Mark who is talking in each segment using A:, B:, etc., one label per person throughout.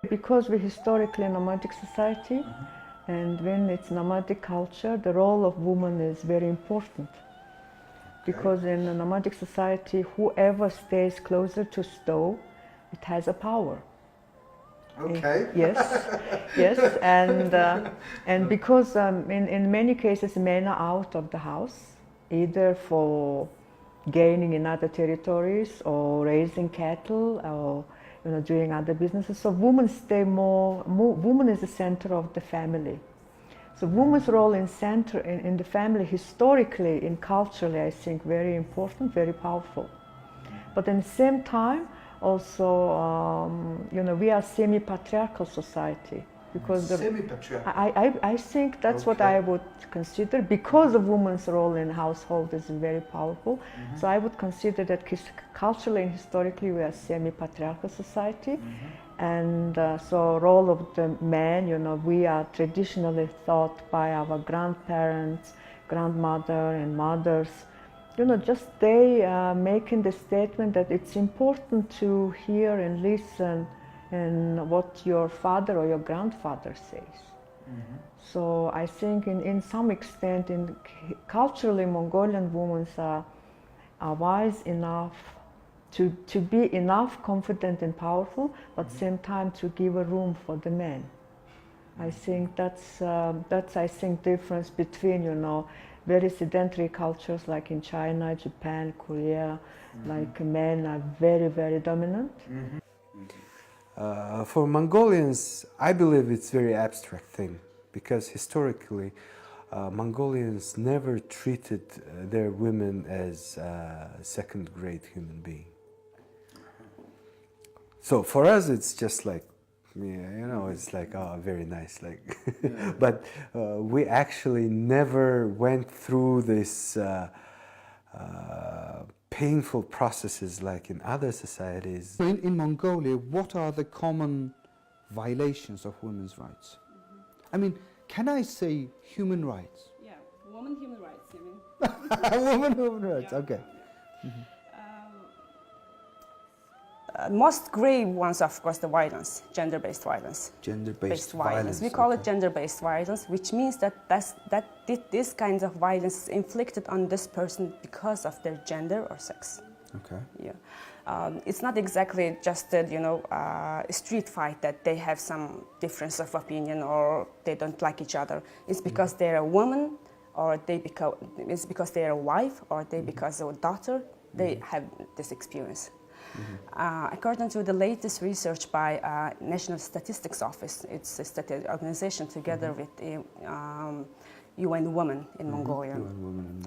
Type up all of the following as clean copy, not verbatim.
A: Because we're historically a nomadic society, and when it's nomadic culture, the role of woman is very important. Because in a nomadic society, whoever stays closer to stove, it has a power.
B: Okay.
A: Yes, yes, and because in many cases men are out of the house, either for gaining in other territories or raising cattle or doing other businesses. So women stay more woman is the center of the family. So women's role in the family historically and culturally, I think, very important, very powerful. But at the same time, also, we are semi-patriarchal society. Because
B: semi-patriarchal.
A: I think that's what I would consider, because of women's role in household is very powerful. So I would consider that culturally and historically we are semi-patriarchal society. And so role of the man, we are traditionally taught by our grandparents, grandmother and mothers, just they making the statement that it's important to hear and listen and what your father or your grandfather says. So I think in some extent, culturally Mongolian women are wise enough to be enough confident and powerful, but at the same time to give a room for the men. I think that's I think difference between very sedentary cultures like in China, Japan, Korea, like men are very, very dominant.
B: For Mongolians, I believe it's a very abstract thing, because historically Mongolians never treated their women as second-grade human beings. So for us, it's just like, it's like, oh, very nice, like. But we actually never went through this painful processes like in other societies.
C: In Mongolia, what are the common violations of women's rights? I mean, can I say human rights?
D: Yeah, woman human rights, I mean.
C: Woman human rights, yeah. Okay.
D: Most grave ones, of course, the violence, gender-based violence.
C: Gender-based violence.
D: We call it gender-based violence, which means that this kind of violence is inflicted on this person because of their gender or sex.
C: Okay.
D: Yeah. It's not exactly just a street fight that they have some difference of opinion or they don't like each other. It's because they're a woman, or it's because they're a wife, or because they're a daughter. They have this experience. According to the latest research by National Statistics Office, it's a statistics organization together with the UN Women in Mongolia.
C: UN Women in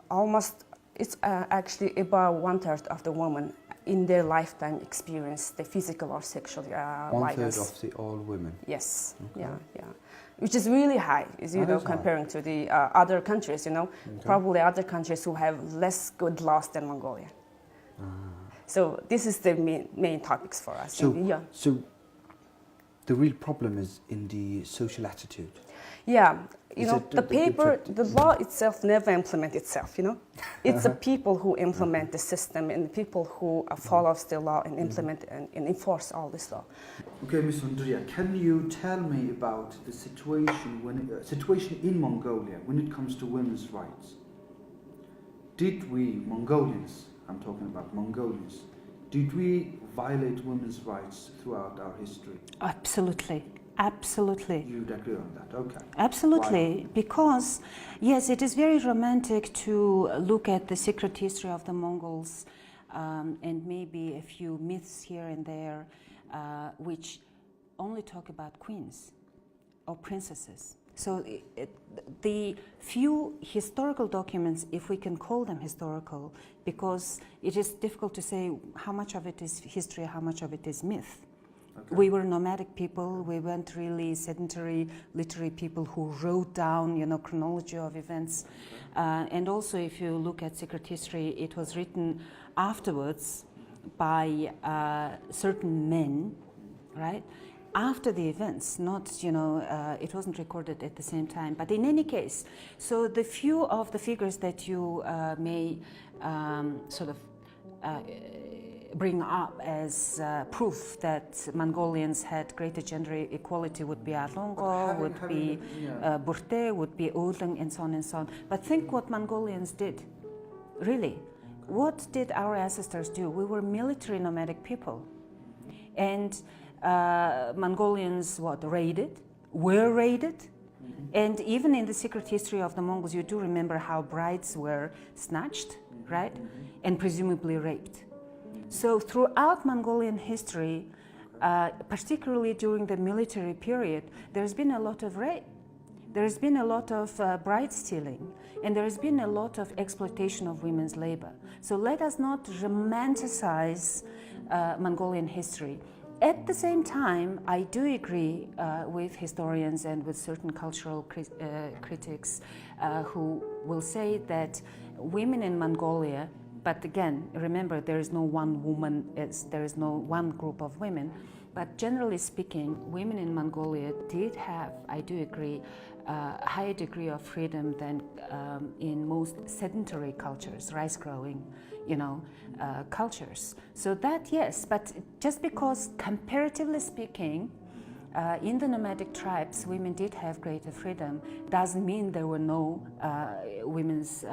C: Mongolia.
D: It's actually about 1/3 of the women in their lifetime experience the physical or sexual violence.
C: 1/3 of all women?
D: Yes,
C: okay.
D: yeah. Which is really high, comparing to the other countries, Okay. Probably other countries who have less good laws than Mongolia. So this is the main topics for us.
C: So the real problem is in the social attitude.
D: Yeah, the law itself never implements itself. It's the people who implement the system and the people who follows the law and implement and enforce all this law.
C: Okay, Ms. Andrea, can you tell me about the situation in Mongolia when it comes to women's rights? Did we Mongolians? I'm talking about Mongolians. Did we violate women's rights throughout our history?
E: Absolutely. Absolutely.
C: You'd agree on that, okay.
E: Absolutely,
C: Why?
E: Because, yes, it is very romantic to look at the secret history of the Mongols and maybe a few myths here and there which only talk about queens or princesses. So the few historical documents, if we can call them historical, because it is difficult to say how much of it is history, how much of it is myth. We were nomadic people. We weren't really sedentary, literary people who wrote down, chronology of events. And also, if you look at secret history, it was written afterwards by certain men, right? After the events, not, it wasn't recorded at the same time. But in any case, so the few of the figures that you may bring up as proof that Mongolians had greater gender equality would be Arlongo, would be Burte, would be Odlung, and so on and so on. But think what Mongolians did, really. What did our ancestors do? We were military nomadic people. And Mongolians, were raided, and even in the secret history of the Mongols, you do remember how brides were snatched, right, and presumably raped. So throughout Mongolian history, particularly during the military period, there's been a lot of rape. There's been a lot of bride stealing, and there's been a lot of exploitation of women's labor. So let us not romanticize Mongolian history. At the same time, I do agree with historians and with certain cultural critics who will say that women in Mongolia, but again, remember, there is no one woman, there is no one group of women, but generally speaking, women in Mongolia did have, I do agree, a higher degree of freedom than in most sedentary cultures, rice growing, cultures. So that, yes, but just because comparatively speaking, in the nomadic tribes, women did have greater freedom, doesn't mean there were no women's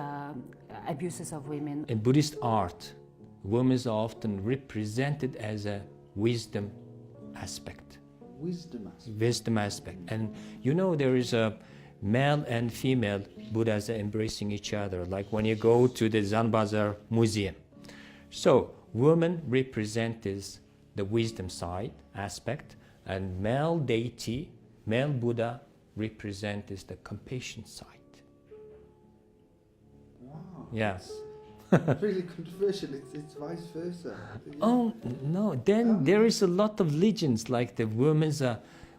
E: abuses of women.
F: In Buddhist art, women are often represented as a wisdom aspect. Wisdom aspect. And there is a male and female Buddhas embracing each other, like when you go to the Zanbazaar Museum. So women represent the wisdom side aspect, and male deity, male Buddha represents the compassion side.
C: Wow.
F: Yes.
C: Really controversial, it's vice versa.
F: Oh, no, then there is a lot of legends, like the women's,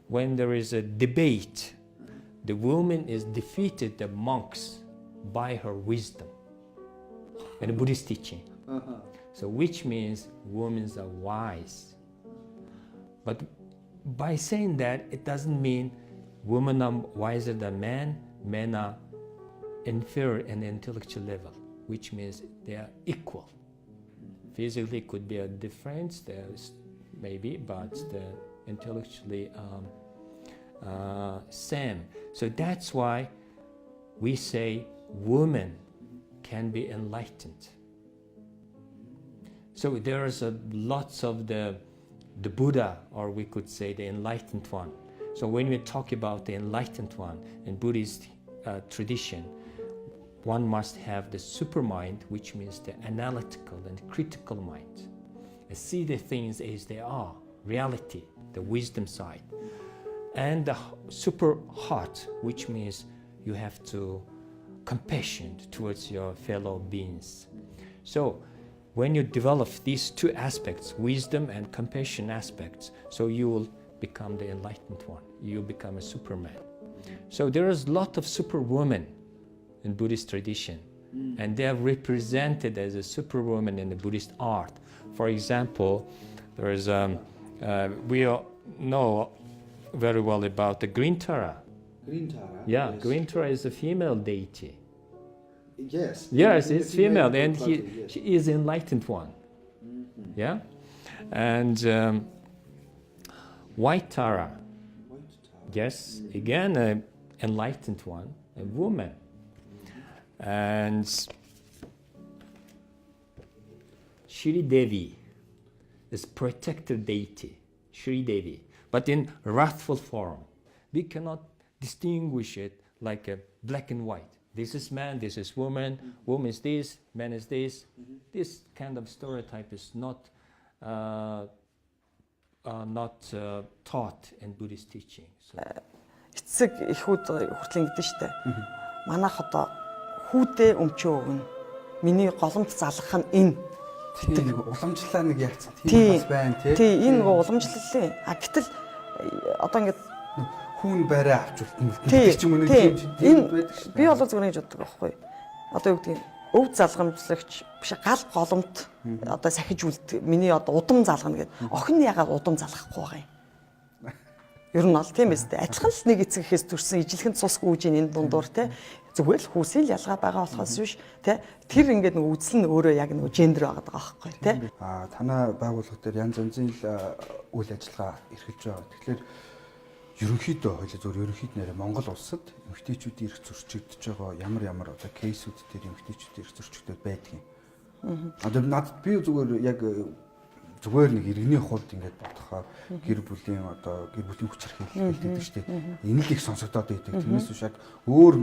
F: when there is a debate, the woman is defeated the monks by her wisdom in the Buddhist teaching. So which means women are wise. But by saying that, it doesn't mean women are wiser than men, men are inferior in intellectual level, which means they are equal. Physically could be a difference, there's maybe, but the intellectually same. So that's why we say women can be enlightened. So there's lots of the Buddha, or we could say the enlightened one. So when we talk about the enlightened one in Buddhist tradition, one must have the supermind, which means the analytical and critical mind. And see the things as they are, reality, the wisdom side. And the super heart, which means you have to compassion towards your fellow beings. So when you develop these two aspects, wisdom and compassion aspects, so you will become the enlightened one. You become a superman. So there is a lot of superwomen in Buddhist tradition, and they are represented as a superwoman in the Buddhist art. For example, there is we all know very well about the Green Tara.
C: Green Tara?
F: Yeah,
C: Yes.
F: Green Tara is a female deity.
C: Yes.
F: Yes, it's female, and
C: yes.
F: she is enlightened one. Yeah, and White Tara.
C: White Tara.
F: Yes, again, an enlightened one, a woman. And Shri Devi is protector deity, Shri Devi, but in wrathful form. We cannot distinguish it like a black and white. This is man, this is woman, woman is this, man is this. This kind of stereotype is not taught in Buddhist teaching. So.
G: Эцэг эхүүд хүртэл ингэдэж штэ. Манайх одоо хүүдээ өмчөө өгнө. Миний голомт залгах нь энэ
C: Тийм нэг уламжлалаа нэг яатсан. Тийм бас байна тий.
G: Тий, энэ нөгөө уламжлалын. Гэтэл одоо ингээд
C: хүн барай авч үлдэн
G: тий,
C: ч юм уу нэг
G: тий.
C: тийм байдаг шүү.
G: Би болоо зүгээр гэж боддог байхгүй. Одоо юу гэдгийг өв залгамжлагч биш гал голомт одоо сахиж үлд миний одоо удам залгана гэдэг. Охин нь ягаад удам залгахгүй байгаа юм? Ер нь бол тийм биз дээ. Адилхан л нэг эцэг ихээс төрсэн ижилхэн цус гүйжийн энэ дундуур те зүгээр л хүүсийн л ялгаа байгаа болохоос биш те тэр ингээд нэг үзэл нь өөрөө яг нэг гендер байгаа байхгүй те.
C: Танай байгууллага дээр янз янзын үйл ажиллагаа эрхэлж байгаа. Тэгэхээр ерөнхийдөө хоёул зөв ерөнхийд нэрээ Монгол улсад эмэгтэйчүүдийн эрх зөрчигдөж байгаа ямар одоо кейсүүд дээр эмэгтэйчүүдийн эрх зөрчигдөд байдаг юм. Одоо надад би зүгээр яг зүгээр нэг иргэний хувьд ингээд бодохоор гэр бүлийн хүч хэрхэлэл гэдэг шүү дээ. Энэ л их сонсогдоод байдаг. Тэрнээс биш яг өөр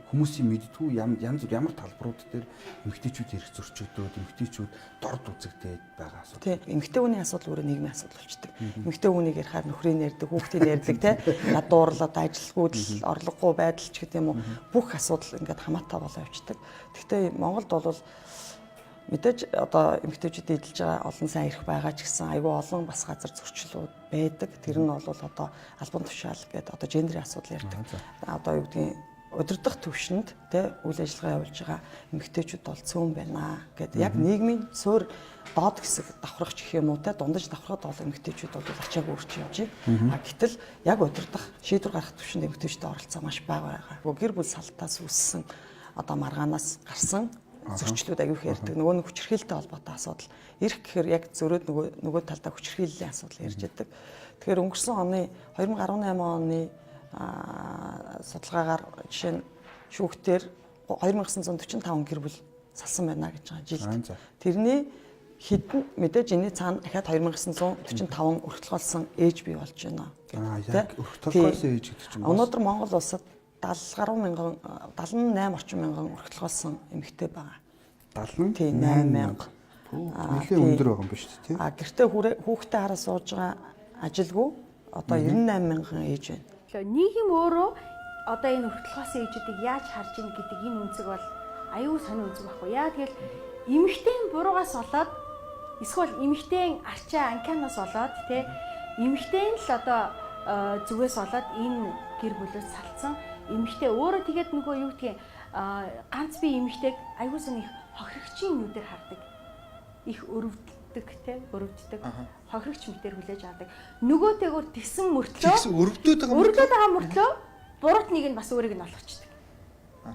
C: хүмүүсийн мэддгүү янз бүр ямар талбарууд дээр эмэгтэйчүүд эрх зөрчигдөөд эмэгтэйчүүд дорд үзэгдээд байгаа асуудал.
G: Тийм. Эмэгтэй хүний асуудал өөрөө нийгмийн асуудал болчдөг. Эмэгтэй хүнийг ярихаар нөхрийн ярьдаг, хүүхдийн ярьдаг те ядуурлал, ажилгүйдэл, орлогогүй байдал ч гэдэг юм уу бүх асуудал ингээд хамаатай болоо явцдаг. Гэхдээ Монголд бол мэдээж одоо эмэгтэйчүүд эдэлж байгаа олон сайн ирэх байгаа ч гэсэн айгүй олон бас газар зөрчлүүд байдаг. Тэр нь бол одоо албан тушаал гэдэг одоо гендерийн асуудал ярьдаг. Одоо юу гэдгийг удирдах төвшөнд тэ үйл ажиллагаа явуулж байгаа эмэгтэйчүүд бол цөөн байна гэдэг. Яг нийгмийн суур доод хэсэг давхрагч гэх юм уу тэ дундаж давхрахад бол эмэгтэйчүүд бол ачааг өөрч явж байна. Гэтэл яг удирдах шийдвэр гаргах төвшөнд эмэгтэйчүүд оролцоо маш бага байгаа. Гэр бүл салтаас үүссэн одоо маргаанаас гарсан зөрчлүүд аягүй ярьдаг. Нөгөө нэг хүчирхийлэлтэй холбоотой асуудал. Ирэх гэхээр яг зөрөөд нөгөө талдаа хүчирхийллийн асуудал ярьж байдаг. Тэгэхээр өнгөрсөн оны 2018 оны судалгаагаар жишээ нь шүүхтэр 2945 гэр бүл салсан байна гэж байгаа жилд. Тэрний хэдэн мэдээж энэ цаана дахиад 2945 өргөтгөлсөн ээж бий болж байна
C: гэх. Яг өргөтгөлсөн ээж гэдэг чинь.
G: Өнөөдөр Монгол улсад 78 орчим мянган өргөтгөлсөн эмэгтэй байгаа. 78 мянга.
C: Нэлээд өндөр байгаа юм ба шүү дээ.
G: Гэртээ хүүхдээ хараа сууж байгаа ажилгүй одоо 98 мянган ээж байна.
H: Тэгэхээр нийгэм өөрөө одоо энэ өргөтгөлсөн ээжүүдийг яаж харж ийн гэдэг энэ үнцэг бол аюу сони үнцэг байхгүй. Яа тэгэл эмэгтэйн буруугаас болоод эсвэл эмэгтэйн арчаа анканаас болоод тэ эмэгтэйн л одоо зүгээс болоод энэ гэр бүлээс салцсан эмэгтэй өөрөө тэгээд нөгөө юу гэдгийг ганц би эмэгтэйг аюу сони хохирогчийн нүдээр хардаг. Их өрөвддөг те өрөвддөг. Хохирогч мэтэр хүлээж авдаг. Нөгөөтэйгөр тэгсэн мөртлөө өрөвдөд байгаа мөртлөө буруутныг нь бас өөрийг нь олгочдөг.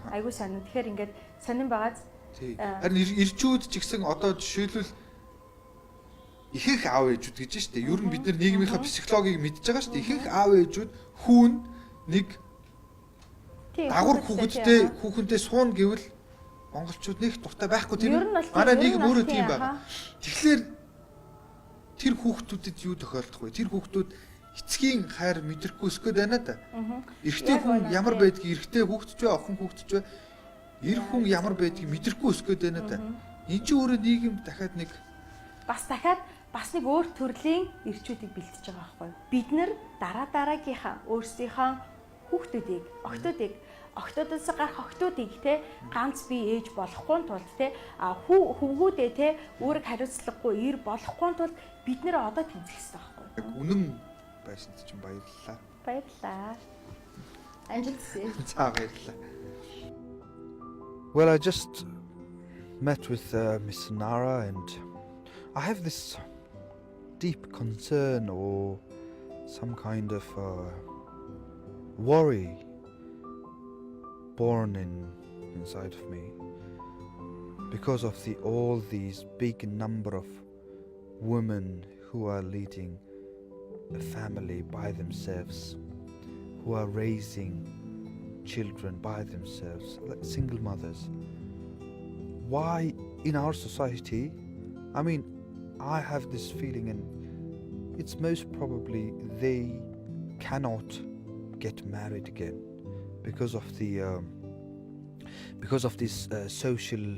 H: Аюу сони. Тэгэхээр ингээд сонирн байгааз.
I: Харин ирчүүд ч гэсэн одоо жишээлбэл ихэнх аав ээжүүд гэж байна шүү дээ. Ер нь бид нар нийгмийнхаа психологийг мэдж байгаа шүү дээ. Ихэнх аав ээжүүд хүүн нэг дагвар хүүхэнтэй суун гэвэл монголчууд нэг дуртай байхгүй тийм үү? Манай нийгэм өөрөө тийм байна. Тэгэхээр тэр хүүхдүүдэд юу тохиолдох вэ? Тэр хүүхдүүд эцгийн хайр мэдрэхгүй өсгöd байна да. Эрэгтэй хүн ямар байдгийг эрэгтэй хүүхдч вэ, охин хүүхдч вэ? Эр хүн ямар байдгийг мэдрэхгүй өсгöd байна да. Энд чинь өөрөө нийгэм дахиад нэг
H: бас нэг өөр төрлийн эрчүүдийг бэлтэж байгаа байхгүй юу? Бид нар дараагийнхаа өөрсдийнхөө хүүхдүүдийг, октоодоос гарах охтуудыг те ганц бие ээж болохгүй тулд те хөвгүүдээ те өөрийг хариуцлагагүй ир болохгүй тулд бид нэр одоо тэмцэх хэрэгтэй байхгүй юу?
I: Үнэн байсанд чинь баярлалаа.
H: Баярлалаа. Амжилтсэ.
I: За баярлалаа.
J: Well, I just met with Miss Nara and I have this deep concern or some kind of worry born inside of me because of all these big number of women who are leading a family by themselves, who are raising children by themselves, like single mothers. Why in our society, I mean, I have this feeling, and it's most probably they cannot get married again because of this social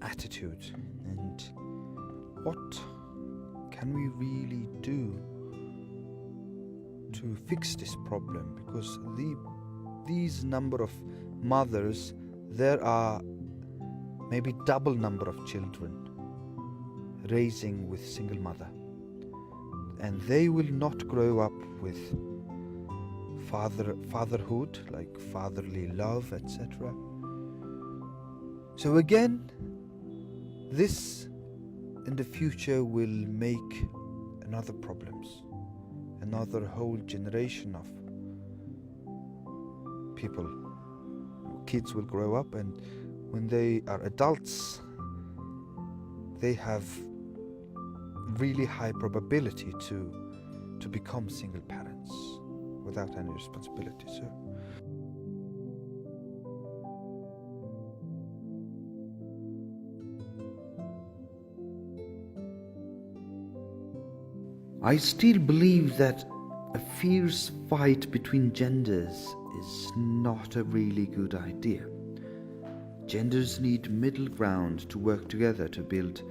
J: attitude. And what can we really do to fix this problem? Because these number of mothers, there are maybe double number of children raising with single mother, and they will not grow up with fatherhood, like fatherly love, etc. So again, this in the future will make another problems, another whole generation of people. Kids will grow up, and when they are adults, they have really high probability to become single parents without any responsibility. So
C: I still believe that a fierce fight between genders is not a really good idea. Genders need middle ground to work together to build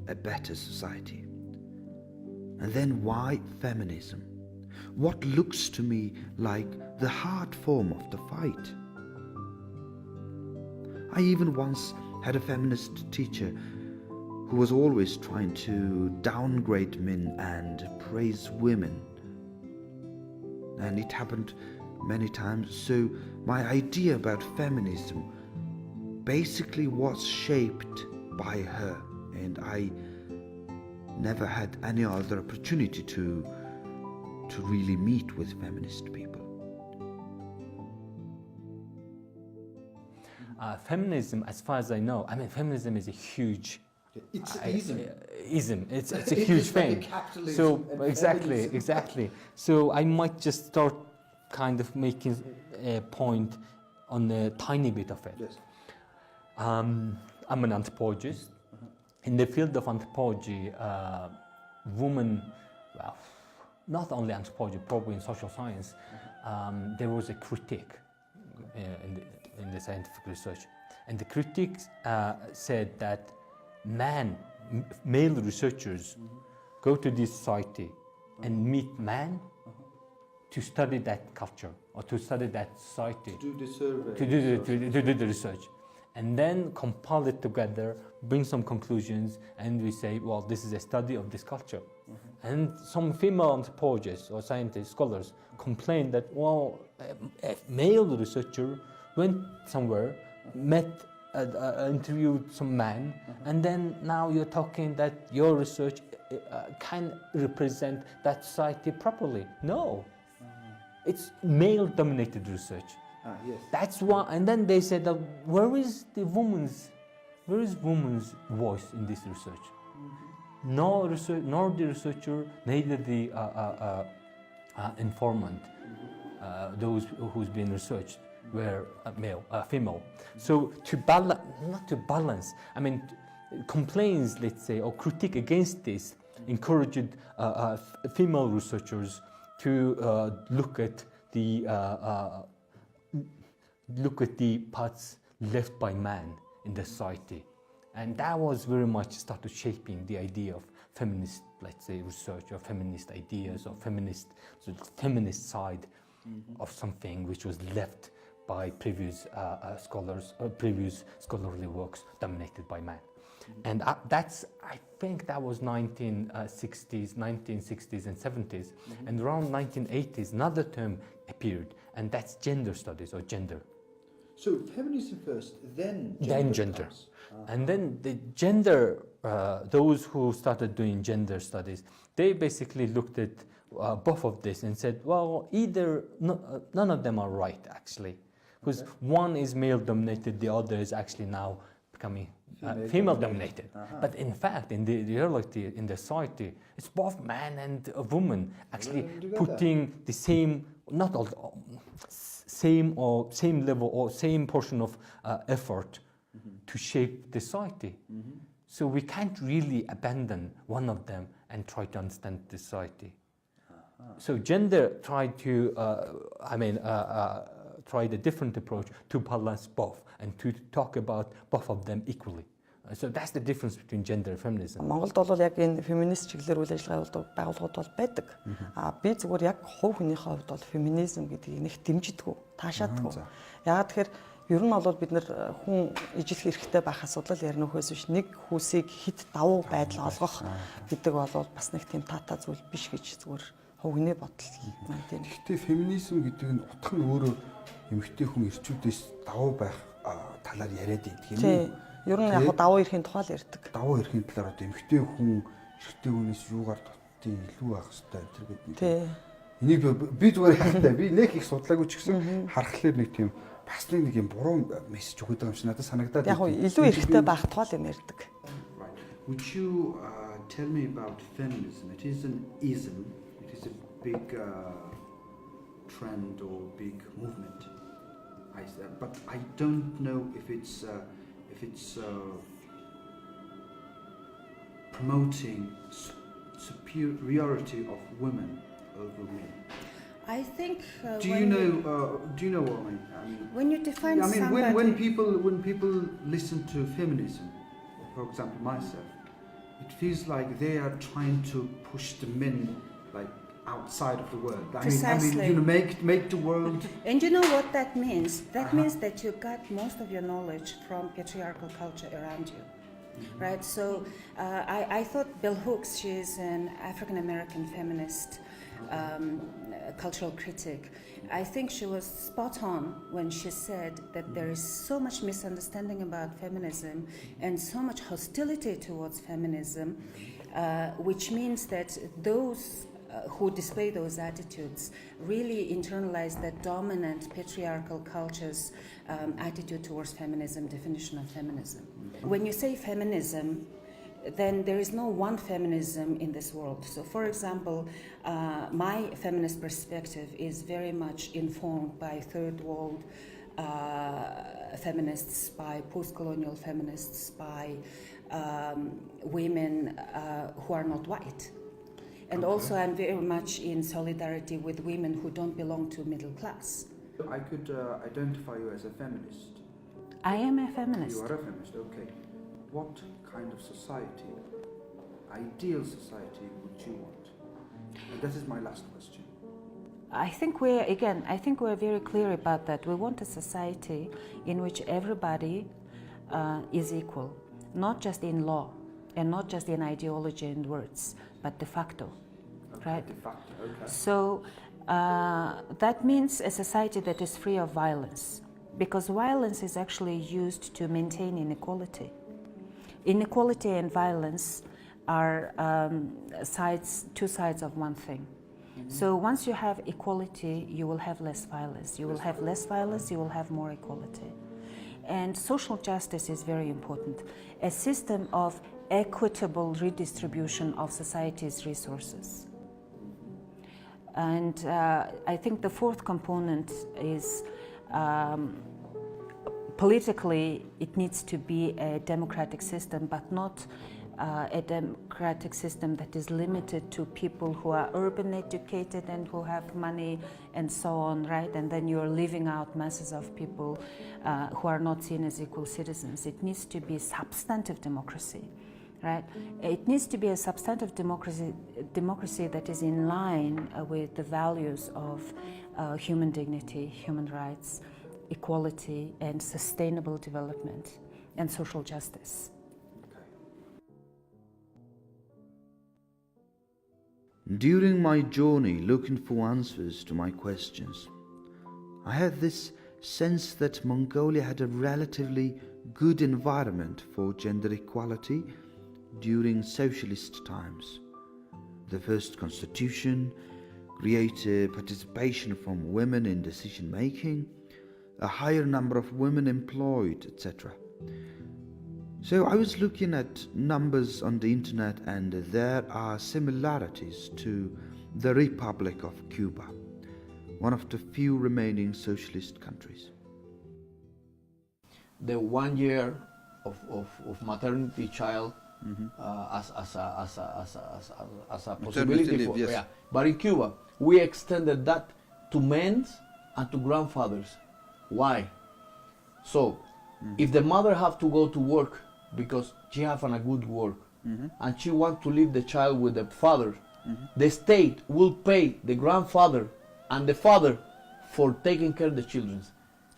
C: a better society. And then why feminism? What looks to me like the hard form of the fight? I even once had a feminist teacher who was always trying to downgrade men and praise women. And it happened many times, so my idea about feminism basically was shaped by her, and I never had any other opportunity to really meet with feminist people.
F: Feminism, as far as I know, I mean, feminism is a huge
C: It's ism.
F: Ism. It's a huge thing. So exactly. So I might just start kind of making a point on a tiny bit of it.
C: Yes.
F: I'm an anthropologist. In the field of anthropology, women, well, not only anthropology, probably in social science, there was a critique in the scientific research, and the critics said that male researchers go to this society and meet men to study that culture or to study that society,
C: To do the survey.
F: to do the research, and then compile it together, bring some conclusions, and we say, well, this is a study of this culture. And some female anthropologists or scientists, scholars, complain that, well, a male researcher went somewhere, interviewed some men, and then now you're talking that your research can represent that society properly. No, it's male-dominated research.
C: Yes.
F: That's why. And then they said that where is woman's voice in this research? No research, nor the researcher, neither the informant, those who's been researched, were female. So not to balance, I mean, complaints, let's say, or critique against this encouraged female researchers to look at the parts left by man in the society, and that was very much started shaping the idea of feminist, let's say, research, or feminist ideas, or feminist side of something which was left by previous scholars or previous scholarly works dominated by men. And I think that was 1960s and 70s, and around 1980s another term appeared, and that's gender studies or gender.
C: So feminism first, then
F: gender. And then the gender, those who started doing gender studies, they basically looked at both of this and said, well, none of them are right, actually. Because one is male-dominated, the other is actually now becoming female-dominated. But in fact, in the reality, in the society, it's both man and a woman actually putting the same, not all, same level or same portion of effort to shape the society. So we can't really abandon one of them and try to understand the society. So gender tried to, tried a different approach to balance both and to talk about both of them equally. So that's the difference between gender and feminism.
G: Монголд бол яг энэ феминист чиглэлээр үйл ажиллагаа байгууллагууд бол байдаг. Би зүгээр яг хувь хүнийхээ хувьд бол феминизм гэдгийг нэг дэмжидэггүй, таашаадаггүй. Яагаад тэгэхээр Ер нь бол бид нэр хүн ижил хэрэгтэй байх асуудал ярина хөөс биш нэг хүүсийг хит давуу байдал олгох гэдэг бол бас нэг тийм тата зүйл биш гэж зүгээр хувийн бодол маань тийм.
B: Гэхдээ феминизм гэдэг нь утга нь өөрөө эмэгтэй хүн эрчүүдээс давуу байх талаар яриад байдаг юм уу?
G: Ер нь яг давуу эрхийн тухай л ярьдаг.
B: Давуу эрхийн талаар одоо эмэгтэй хүн эрэгтэй хүнээс юугаар дотын илүү байх хэрэгтэй энэ гэдэг.
G: Тий.
B: Энийг би зүгээр хайртай. Би нэг их судлаагүй ч гэсэн харахаар нэг тийм бас нэг юм буруу мессеж өгöd байгаа юм шиг надад санагдаад.
G: Яг илүү эрэгтэй байх тухай юм ярьдаг.
C: Would you tell me about feminism? It is an ism. It is a big trend or big movement. But I don't know if it's promoting superiority of women over men.
E: I think.
C: Do you know what I mean?
E: When you define
C: somebody, when people listen to feminism, for example myself, it feels like they are trying to push the men like outside of the world.
E: Precisely.
C: I mean, make the world.
E: And you know what that means? That means that you got most of your knowledge from patriarchal culture around you. Right, so I thought Bell Hooks, she's an African American feminist, cultural critic. I think she was spot on when she said that there is so much misunderstanding about feminism and so much hostility towards feminism, which means that those who display those attitudes really internalize that dominant patriarchal culture's attitude towards feminism, definition of feminism. When you say feminism, then there is no one feminism in this world. So for example, my feminist perspective is very much informed by third world feminists, by post-colonial feminists, by women who are not white. And also I'm very much in solidarity with women who don't belong to middle class.
C: I could identify you as a feminist.
E: I am a feminist.
C: You are a feminist, okay. What kind of society, ideal society, would you want? And that is my last question.
E: I think we're very clear about that. We want a society in which everybody is equal, not just in law and not just in ideology and words, but de facto. Right?
C: De facto, okay.
E: So that means a society that is free of violence, because violence is actually used to maintain inequality. Inequality and violence are two sides of one thing. Mm-hmm. So once you have equality, you will have less violence. You will have less violence, you will have more equality. And social justice is very important. A system of equitable redistribution of society's resources. And I think the fourth component is politically it needs to be a democratic system, but not a democratic system that is limited to people who are urban educated and who have money and so on, right? And then you're leaving out masses of people who are not seen as equal citizens. It needs to be substantive democracy. Right? It needs to be a substantive democracy that is in line with the values of human dignity, human rights, equality, and sustainable development, and social justice.
J: During my journey looking for answers to my questions, I had this sense that Mongolia had a relatively good environment for gender equality during socialist times. The first constitution created participation from women in decision making, a higher number of women employed, etc. So I was looking at numbers on the internet, and there are similarities to the Republic of Cuba, one of the few remaining socialist countries.
K: The 1 year of maternity child as a possibility for,
J: yes.
K: Yeah. But in Cuba, we extended that to men and to grandfathers. Why? So, if the mother have to go to work because she have a good work and she want to leave the child with the father, the state will pay the grandfather and the father for taking care of the children.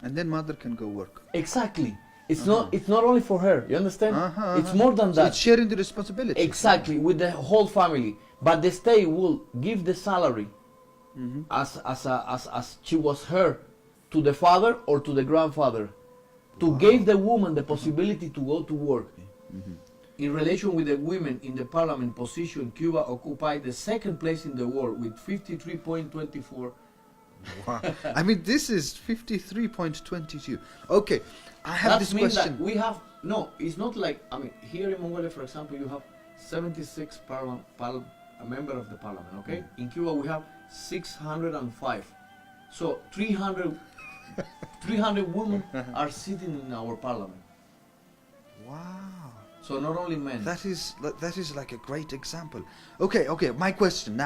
J: And then mother can go work.
K: Exactly. It's not only for her. You understand? It's more than
J: So
K: that.
J: it's sharing the responsibility.
K: Exactly, with the whole family. But the state will give the salary as she was her to the father or to the grandfather, to give the woman the possibility to go to work. In relation with the women in the parliament position, Cuba occupied the second place in the world with 53.24.
J: Wow. I mean, this is 53.22. Okay, I have this question.
K: That we have, no, it's not like, I mean, here in Mongolia, for example, you have 76 member of the parliament, okay? In Cuba, we have 605. So 300 women are sitting in our parliament.
J: Wow.
K: So not only men.
J: That is like a great example. Okay, my question.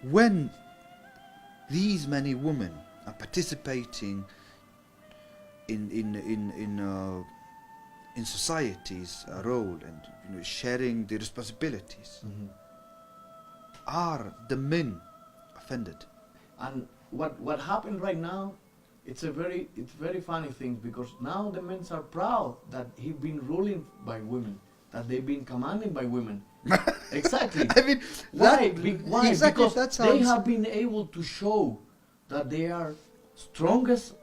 J: When these many women are participating in society's role and sharing the responsibilities, are the men offended?
K: And what happened right now, it's very funny thing, because now the men are proud that he's been ruling by women, that they've been commanding by women. Exactly.
J: I mean,
K: why? Why?
J: Exactly,
K: because they have been able to show that they are strongest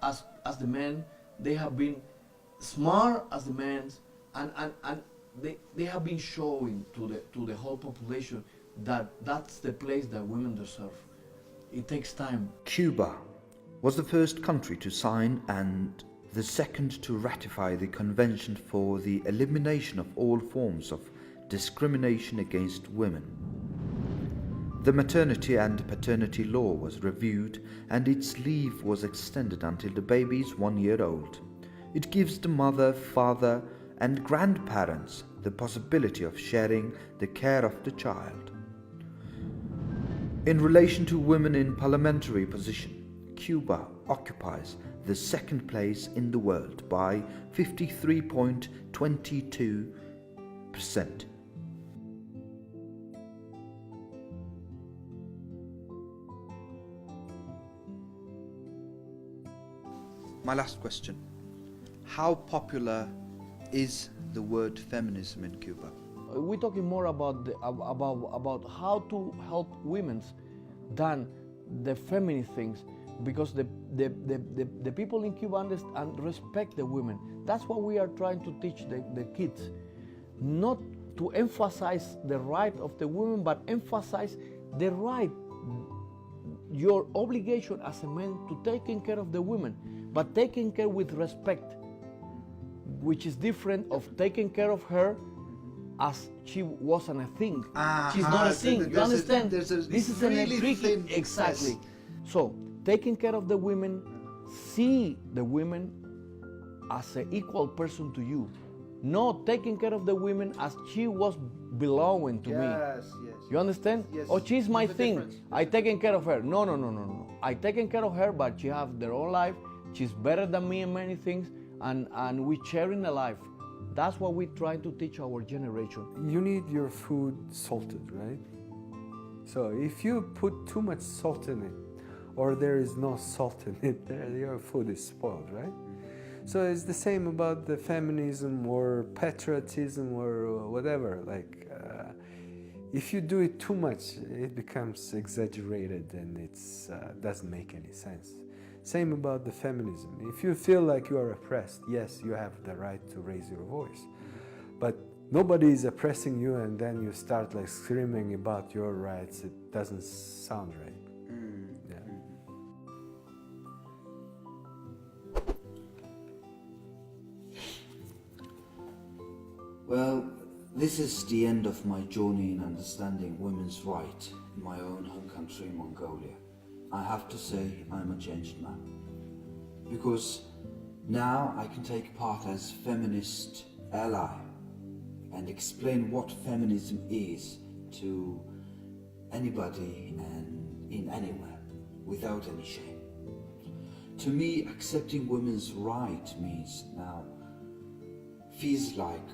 K: as the men. They have been smart as the men, and they have been showing to the whole population that that's the place that women deserve. It takes time.
J: Cuba was the first country to sign and the second to ratify the Convention for the Elimination of All Forms of Discrimination Against Women. The maternity and paternity law was reviewed and its leave was extended until the baby is 1 year old. It gives the mother, father, and grandparents the possibility of sharing the care of the child. In relation to women in parliamentary position, Cuba occupies the second place in the world by 53.22%. My last question. How popular is the word feminism in Cuba?
K: We're talking more about how to help women than the feminine things, because the people in Cuba understand and respect the women. That's what we are trying to teach the kids. Not to emphasize the right of the women, but emphasize the right, your obligation as a man to taking care of the women, but taking care with respect, which is different of taking care of her as she wasn't a thing. She's not a thing. You understand? This is really tricky. Exactly. So taking care of the women, see the women as an equal person to you, not taking care of the women as she was belonging to me.
J: Yes.
K: You understand?
J: Yes.
K: Oh, she's my thing.
J: Difference.
K: I taking care of her. No. I taking care of her, but she have their own life. She's better than me in many things, and we sharing a life. That's what we try to teach our generation.
B: You need your food salted, right? So if you put too much salt in it, or there is no salt in it, your food is spoiled, right? So it's the same about the feminism or patriotism or whatever. Like, if you do it too much, it becomes exaggerated and it doesn't make any sense. Same about the feminism. If you feel like you are oppressed, yes, you have the right to raise your voice. But nobody is oppressing you and then you start like screaming about your rights. It doesn't sound right.
L: Well, this is the end of my journey in understanding women's rights in my own home country, Mongolia. I have to say I'm a changed man, because now I can take part as feminist ally and explain what feminism is to anybody and in anywhere without any shame. To me, accepting women's right means now feels like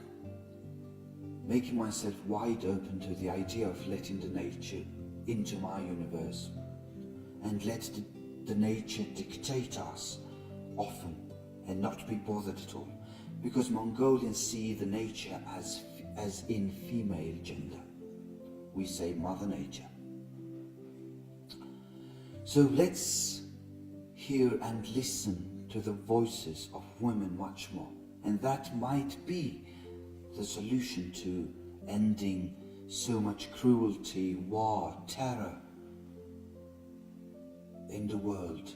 L: making myself wide open to the idea of letting the nature into my universe and let the the nature dictate us often and not be bothered at all, because Mongolians see the nature as in female gender. We say Mother Nature. So let's hear and listen to the voices of women much more, and that might be the solution to ending so much cruelty, war, terror in the world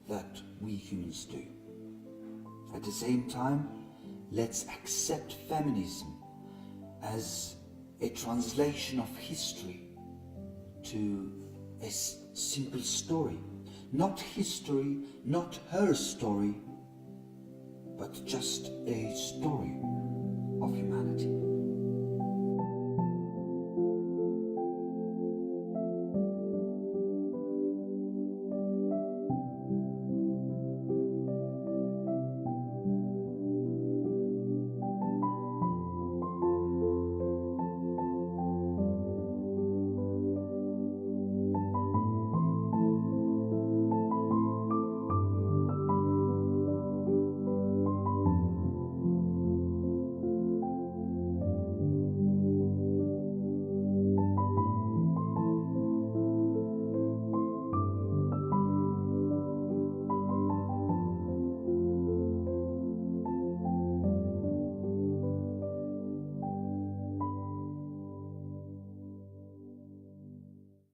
L: that we humans do. At the same time, let's accept feminism as a translation of history to a simple story. Not history, not her story, but just a story of humanity.